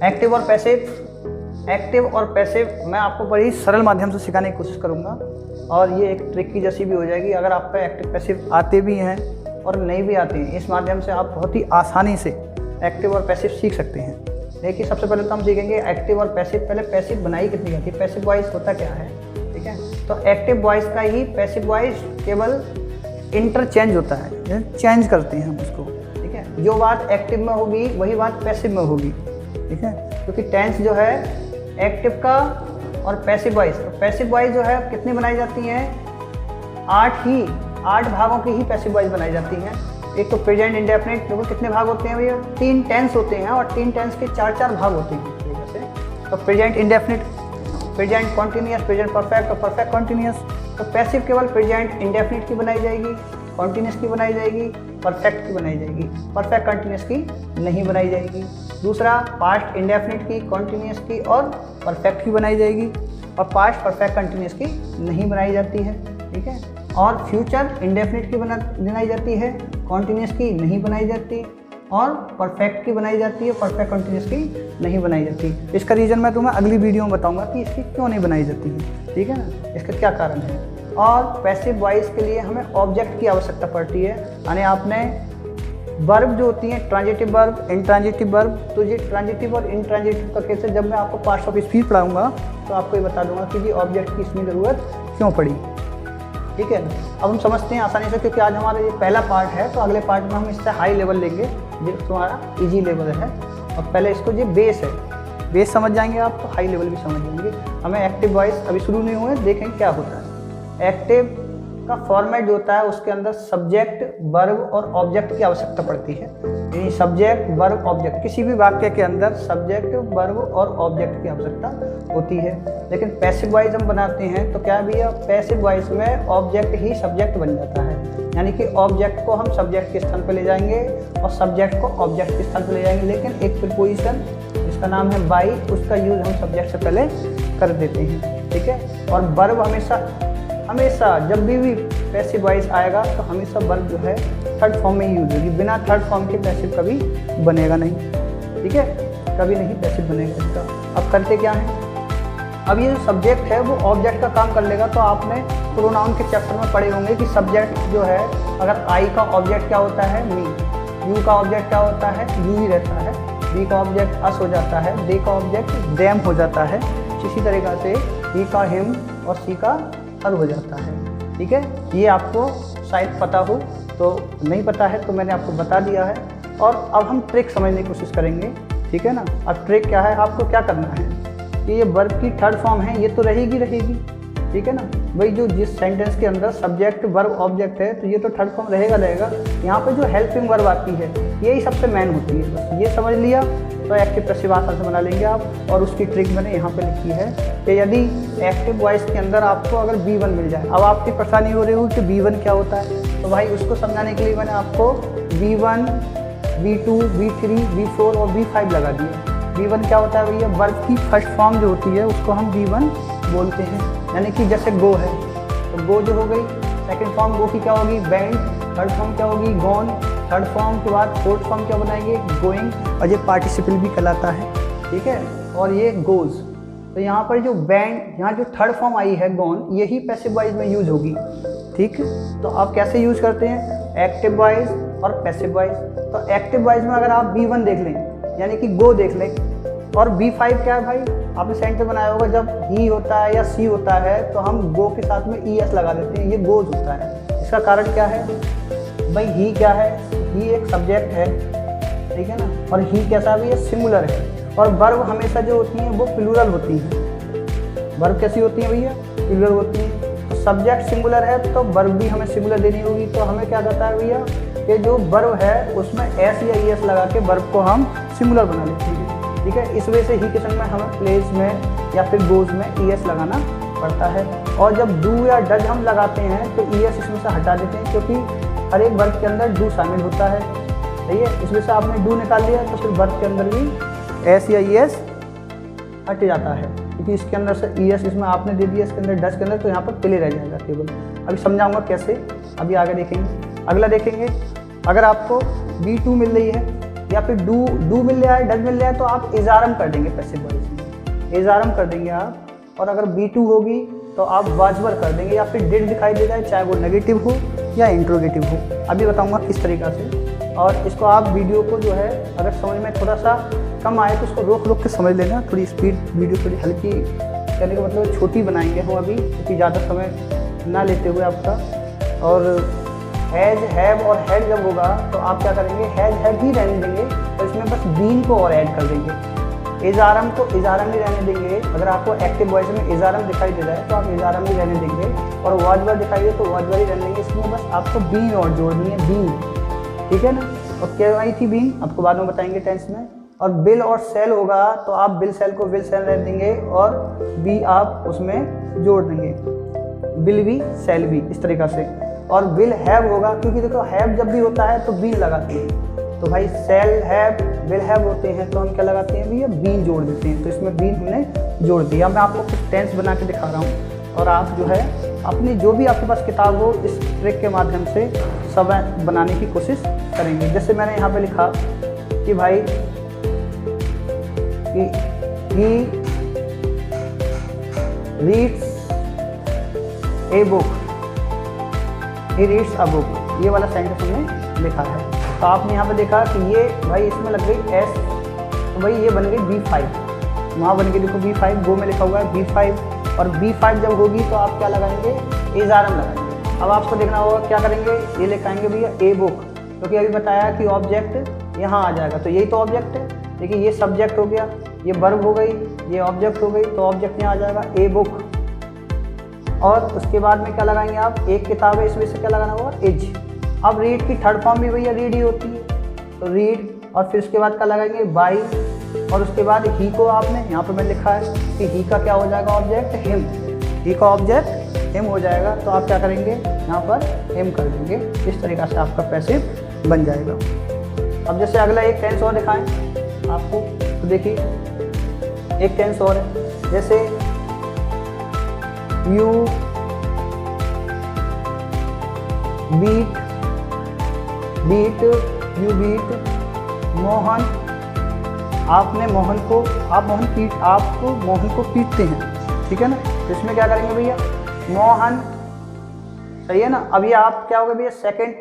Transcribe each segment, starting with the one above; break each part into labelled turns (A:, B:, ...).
A: Active और passive मैं आपको बड़ी सरल माध्यम से सिखाने की कोशिश करूँगा और ये एक ट्रिक की जैसी भी हो जाएगी। अगर आपका एक्टिव पैसिव आते भी हैं और नहीं भी आते हैं, इस माध्यम से आप बहुत ही आसानी से एक्टिव और पैसिव सीख सकते हैं। देखिए सबसे पहले तो हम सीखेंगे एक्टिव और पैसिव। पहले पैसिव बनाई कितनी जाती है, पैसिव वॉइस होता क्या है, ठीक है। तो एक्टिव वॉइस का ही पैसिव वॉइस केवल इंटरचेंज होता है, चेंज करते हैं हम उसको, ठीक है। जो बात एक्टिव में होगी वही बात पैसिव में होगी, ठीक है। क्योंकि टेंस जो है एक्टिव का और पैसिव वॉइस, तो पैसिव वॉइस जो है कितनी बनाई जाती हैं, 8 भागों की ही पैसिव वॉइस बनाई जाती हैं। एक तो प्रेजेंट इंडेफिनिट, क्योंकि कितने भाग होते हैं भैया, 3 टेंस होते हैं और 3 टेंस के 4 भाग होते हैं जैसे। तो present indefinite, present continuous, present perfect और परफेक्ट कॉन्टिन्यूअस। तो पैसिव केवल प्रेजेंट इंडेफिनिट की बनाई जाएगी, कॉन्टिन्यूअस की बनाई जाएगी, परफेक्ट की बनाई जाएगी, परफेक्ट कंटिन्यूअस की नहीं बनाई जाएगी। दूसरा पास्ट इंडेफिनिट की, कॉन्टिन्यूअस की और परफेक्ट की बनाई जाएगी और पास्ट परफेक्ट कंटिन्यूअस की नहीं बनाई जाती है, ठीक है। और फ्यूचर इंडेफिनिट की बनाई जाती है, कॉन्टिन्यूअस की नहीं बनाई जाती और परफेक्ट की बनाई जाती है, परफेक्ट कंटिन्यूअस की नहीं बनाई जाती। इसका रीज़न मैं तुम्हें अगली वीडियो में बताऊंगा कि इसकी क्यों नहीं बनाई जाती है, ठीक है ना, इसका क्या कारण है। और पैसिव वॉइस के लिए हमें ऑब्जेक्ट की आवश्यकता पड़ती है, यानी आपने वर्ब जो होती हैं, ट्रांजिटिव वर्ब, इंट्रांजिटिव वर्ब। तो ये ट्रांजिटिव और इंट्रांजिटिव का केस है, जब मैं आपको पार्ट्स ऑफ स्पीच पढ़ाऊंगा तो आपको ये बता दूंगा कि ये ऑब्जेक्ट की इसमें ज़रूरत क्यों पड़ी, ठीक है। अब हम समझते हैं आसानी से, क्योंकि आज हमारा ये पहला पार्ट है, तो अगले पार्ट में हम इससे हाई लेवल लेंगे, जो तुम्हारा इजी लेवल है। और पहले इसको ये बेस है, बेस समझ जाएंगे आप तो हाई लेवल भी समझ जाएंगे। हमें एक्टिव वॉइस अभी शुरू नहीं हुए, देखेंगे क्या होता है। एक्टिव का फॉर्मेट जो होता है उसके अंदर सब्जेक्ट, वर्ब और ऑब्जेक्ट की आवश्यकता पड़ती है। यानी सब्जेक्ट, वर्ब, ऑब्जेक्ट, किसी भी वाक्य के अंदर सब्जेक्ट, वर्ब और ऑब्जेक्ट की आवश्यकता होती है। लेकिन पैसिव वॉइस हम बनाते हैं तो क्या भैया, पैसिव वॉइस में ऑब्जेक्ट ही सब्जेक्ट बन जाता है। यानी कि ऑब्जेक्ट को हम सब्जेक्ट के स्थान पर ले जाएंगे और सब्जेक्ट को ऑब्जेक्ट के स्थान पर ले जाएंगे। लेकिन एक प्रीपोजिशन जिसका नाम है बाई, उसका यूज़ हम सब्जेक्ट से पहले कर देते हैं, ठीक है। और वर्ब हमेशा जब भी पैसिव वॉइस आएगा तो हमेशा वर्ब जो है थर्ड फॉर्म में ही यूज होगी। बिना थर्ड फॉर्म के पैसिव कभी बनेगा नहीं, ठीक है, कभी नहीं पैसिव बनेगा इसका। अब करते क्या है, अब ये जो सब्जेक्ट है वो ऑब्जेक्ट का काम कर लेगा। तो आपने प्रोनाउन के चैप्टर में पढ़े होंगे कि सब्जेक्ट जो है, अगर आई का ऑब्जेक्ट क्या होता है, मी, यू का ऑब्जेक्ट क्या होता है, यू ही रहता है, बी का ऑब्जेक्ट अस हो जाता है, दे का ऑब्जेक्ट देम हो जाता है, इसी तरीक़ा से ही का हिम और सी का हर हो जाता है, ठीक है। ये आपको शायद पता हो, तो नहीं पता है तो मैंने आपको बता दिया है। और अब हम ट्रिक समझने की कोशिश करेंगे, ठीक है ना। अब ट्रिक क्या है, आपको क्या करना है कि ये वर्ब की थर्ड फॉर्म है, ये तो रहेगी, ठीक है ना। भाई जो जिस सेंटेंस के अंदर सब्जेक्ट, वर्ब, ऑब्जेक्ट है तो ये तो थर्ड फॉर्म रहेगा। यहाँ पे जो हेल्पिंग वर्ब आती है यही सबसे मेन होती है। बस ये समझ लिया तो एक्टिव पैसिव आसान से बना लेंगे आप। और उसकी ट्रिक मैंने यहाँ पे लिखी है कि यदि एक्टिव वॉइस के अंदर आपको अगर B1 मिल जाए, अब आपकी परेशानी हो रही हो कि B1 क्या होता है, तो भाई उसको समझाने के लिए मैंने आपको B1, B2, B3, B4 और B5 लगा दिया। B1 क्या होता है भैया, वर्ब की फर्स्ट फॉर्म जो होती है उसको हम B1 बोलते हैं। यानी कि जैसे गो है तो गो जो हो गई, सेकंड फॉर्म गो की क्या होगी, वेंट, थर्ड फॉर्म क्या होगी, गॉन, थर्ड फॉर्म के बाद फोर्थ फॉर्म क्या बनाएंगे, गोइंग, और ये पार्टिसिपल भी कहलाता है, ठीक है। और ये गोज, तो यहाँ पर जो वेंट, यहाँ जो थर्ड फॉर्म आई है गॉन, यही पैसिव वॉइस में यूज होगी, ठीक। तो आप कैसे यूज करते हैं, एक्टिव वॉइस और पैसिव वॉइस। तो एक्टिव वॉइस में अगर आप B1 देख लें, यानी कि गो देख लें, और B5 क्या है भाई, आपने सेंटेंस बनाया होगा, जब ही होता है या सी होता है तो हम गो के साथ में ES लगा देते हैं, ये गोज होता है। इसका कारण क्या है भाई, ही क्या है, ही एक सब्जेक्ट है, ठीक है ना, और ही कैसा भी है, सिंगुलर है। और वर्ब हमेशा जो होती हैं वो प्लूरल होती हैं। वर्ब कैसी होती हैं भैया, प्लूरल होती हैं। तो सब्जेक्ट सिंगुलर है तो वर्ब भी हमें सिंगुलर देनी होगी। तो हमें क्या कहता है भैया कि जो वर्ब है उसमें एस या ES लगा के वर्ब को हम सिंगुलर बना लेते हैं, ठीक है। इस वजह से ही के संग में हमें प्लेस में या फिर गोज में ES लगाना पड़ता है। और जब डू या डज हम लगाते हैं तो ES इसमें से हटा देते हैं, क्योंकि हर एक वर्ब के अंदर डू शामिल होता है, सही है। इस वजह से आपने डू निकाल लिया तो फिर वर्ब के अंदर भी एस या ES हट जाता है, क्योंकि इसके अंदर से ES इसमें आपने दे दिया, इसके अंदर डज के अंदर, तो यहाँ पर प्ले रह जाएगा केवल। अभी समझाऊंगा कैसे, अभी आगे देखेंगे। अगला देखेंगे, अगर आपको B2 मिल रही है या फिर डू मिल जाए, डज मिल जाए तो आप इजारम कर देंगे पैसिव वॉइस में, इजारम कर देंगे आप। और अगर B2 होगी तो आप वाजवर कर देंगे, या फिर डिड दिखाई दे जाए, चाहे वो नेगेटिव हो या इंट्रोगेटिव हो। अभी बताऊंगा किस तरीक़ा से। और इसको आप वीडियो को जो है अगर समझ में थोड़ा सा कम आए तो उसको रोक रोक के समझ लेना, थोड़ी स्पीड वीडियो थोड़ी हल्की, कहने का मतलब छोटी बनाएंगे हम अभी, क्योंकि ज़्यादा समय ना लेते हुए आपका। और हैज़, हैव और हैड जब होगा तो आप क्या करेंगे, हैज़ हैव ही रहने देंगे और इसमें बस बीन को और ऐड कर देंगे। इजारम को इजारम ही रहने देंगे। अगर आपको एक्टिव वॉइस में इजारम दिखाई दे जाए तो आप इजारम ही रहने देंगे, और वाजवर दिखाई दे तो वाजवर ही रहने देंगे। इसमें बस आपको बीन और जोड़नी है, बीन, ठीक है ना। और क्या आई थी बीन, आपको बाद में बताएंगे टेंस में। और बिल और सेल होगा तो आप बिल सेल को विल सेल रहने देंगे और बी आप उसमें जोड़ देंगे, बिल भी सेल भी, इस तरीक़ा से। और विल हैव होगा, क्योंकि देखो हैव जब भी होता है तो बीन लगाते हैं, तो भाई सेल हैव विल हैव होते हैं तो हम क्या लगाते हैं भैया, बीन जोड़ देते हैं। तो इसमें बीन हमने जोड़ दिया। मैं आपको कुछ टेंस बना के दिखा रहा हूँ और आप जो है अपनी जो भी आपके पास किताब हो इस ट्रिक के माध्यम से सब बनाने की कोशिश करेंगे। जैसे मैंने यहाँ पे लिखा कि भाई he reads a book, he reads a book, ये वाला सेंटेंस हमने लिखा है। तो आपने यहाँ पे देखा कि ये भाई इसमें लग गई एस, तो भाई ये बन गई B5, वहाँ बन गई देखो B5, गो में लिखा हुआ है B5। और B5 जब होगी तो आप क्या लगाएंगे, इजारम लगाएंगे। अब आपको देखना होगा क्या करेंगे, ये लिखाएंगे भैया ए बुक, क्योंकि अभी बताया कि ऑब्जेक्ट यहाँ आ जाएगा, तो यही तो ऑब्जेक्ट है। देखिए ये सब्जेक्ट हो गया, ये वर्ब हो गई, ये ऑब्जेक्ट हो गई, तो ऑब्जेक्ट यहाँ आ जाएगा ए बुक। और उसके बाद में क्या लगाएंगे आप, एक किताब है, इसमें से क्या लगाना होगा, इज। अब रीड की थर्ड फॉर्म भी भैया रीड ही होती है, तो रीड। और फिर उसके बाद क्या लगाएंगे, बाई। और उसके बाद ही को आपने यहाँ पे मैं लिखा है कि ही का क्या हो जाएगा ऑब्जेक्ट, हिम, ही का ऑब्जेक्ट हिम हो जाएगा। तो आप क्या करेंगे, यहाँ पर हिम कर देंगे। इस तरीक़ा से आपका पैसिव बन जाएगा। अब जैसे अगला एक टेंस और दिखाएं आपको, तो देखिए एक टेंस और है, जैसे you beat, you beat Mohan, आपने मोहन को, आप मोहन को पीटते हैं, ठीक है ना। तो इसमें क्या करेंगे भैया, मोहन, सही है ना। अब ये आप क्या होगा भैया, सेकंड,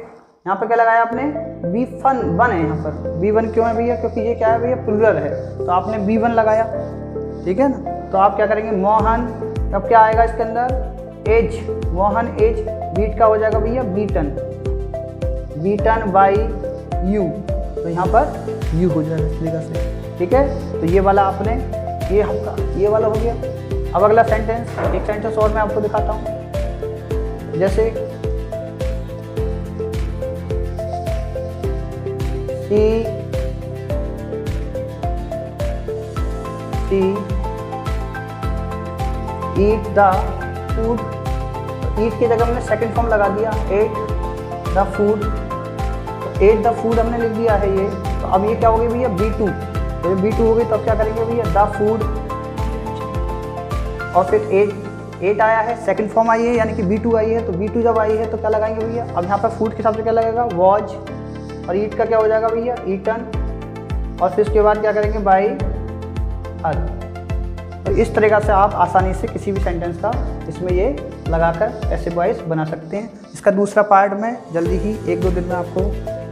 A: यहाँ पे क्या लगाया आपने, B1 है। यहाँ पर B1 क्यों है भैया, क्योंकि ये क्या है भैया, प्लूरल है, तो आपने B1 लगाया, ठीक है ना। तो आप क्या करेंगे, मोहन, अब क्या आएगा इसके अंदर, एज, मोहन एज, बीट का हो जाएगा भैया बीटन, बीटन बाई यू, तो यहाँ पर यू हो जाएगा इस तरीके से, ठीक है। तो ये वाला आपने, ये आपका ये वाला हो गया। अब अगला सेंटेंस, एक सेंटेंस और मैं आपको दिखाता हूँ, जैसे सी ईट द फूड, ईट की जगह हमने सेकंड फॉर्म लगा दिया, एट द फूड, तो एट द फूड हमने लिख दिया है ये। तो अब ये क्या हो गई भैया, B2, तो B2 हो गई, तो अब क्या करेंगे भैया, द फूड। और फिर एट आया है, सेकंड फॉर्म आई है, यानी कि B2 आई है, तो B2 जब आई है तो क्या लगाएंगे भैया, अब यहाँ पर फूड के हिसाब से क्या लगेगा, वॉज। और ईट का क्या हो जाएगा भैया, ईटन। और फिर उसके बाद क्या करेंगे, बाई हर। तो इस तरीक़ा से आप आसानी से किसी भी सेंटेंस का इसमें ये लगाकर पैसिव वॉइस बना सकते हैं। इसका दूसरा पार्ट मैं जल्दी ही 1-2 दिन में आपको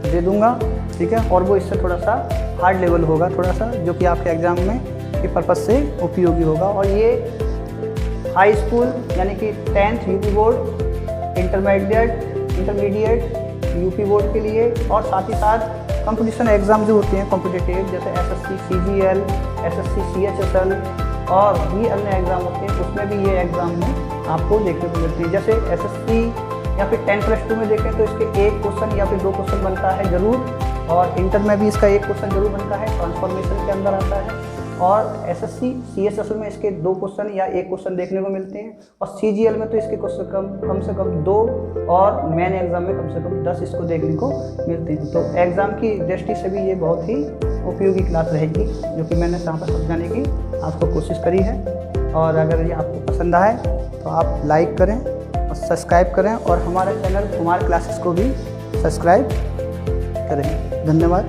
A: दे दूंगा, ठीक है। और वो इससे थोड़ा सा हार्ड लेवल होगा, थोड़ा सा, जो कि आपके एग्ज़ाम में के पर्पज़ से उपयोगी होगा। और ये हाई स्कूल यानी कि 10th UP board, intermediate UP board के लिए, और साथ ही साथ कंपटीशन एग्ज़ाम जो होते हैं कॉम्पिटिटिव, जैसे SSC CGL, SSC CHSL और भी अन्य एग्ज़ाम होते हैं, उसमें भी ये एग्ज़ाम में आपको देखने को मिलती है। जैसे SSC या फिर 10+2 में देखें तो इसके 1 क्वेश्चन या फिर 2 क्वेश्चन बनता है ज़रूर, और इंटर में भी इसका 1 क्वेश्चन जरूर बनता है, ट्रांसफॉर्मेशन के अंदर आता है। और SSC CHSL में इसके 2 क्वेश्चन या 1 क्वेश्चन देखने को मिलते हैं, और CGL में तो इसके क्वेश्चन कम से कम 2, और मेन एग्ज़ाम में कम से कम 10 इसको देखने को मिलते हैं। तो एग्ज़ाम की दृष्टि से भी ये बहुत ही उपयोगी क्लास रहेगी, जो कि मैंने यहाँ पर समझाने की आपको कोशिश करी है। और अगर ये आपको पसंद आए तो आप लाइक करें और सब्सक्राइब करें, और हमारे चैनल कुमार क्लासेस को भी सब्सक्राइब करें। धन्यवाद।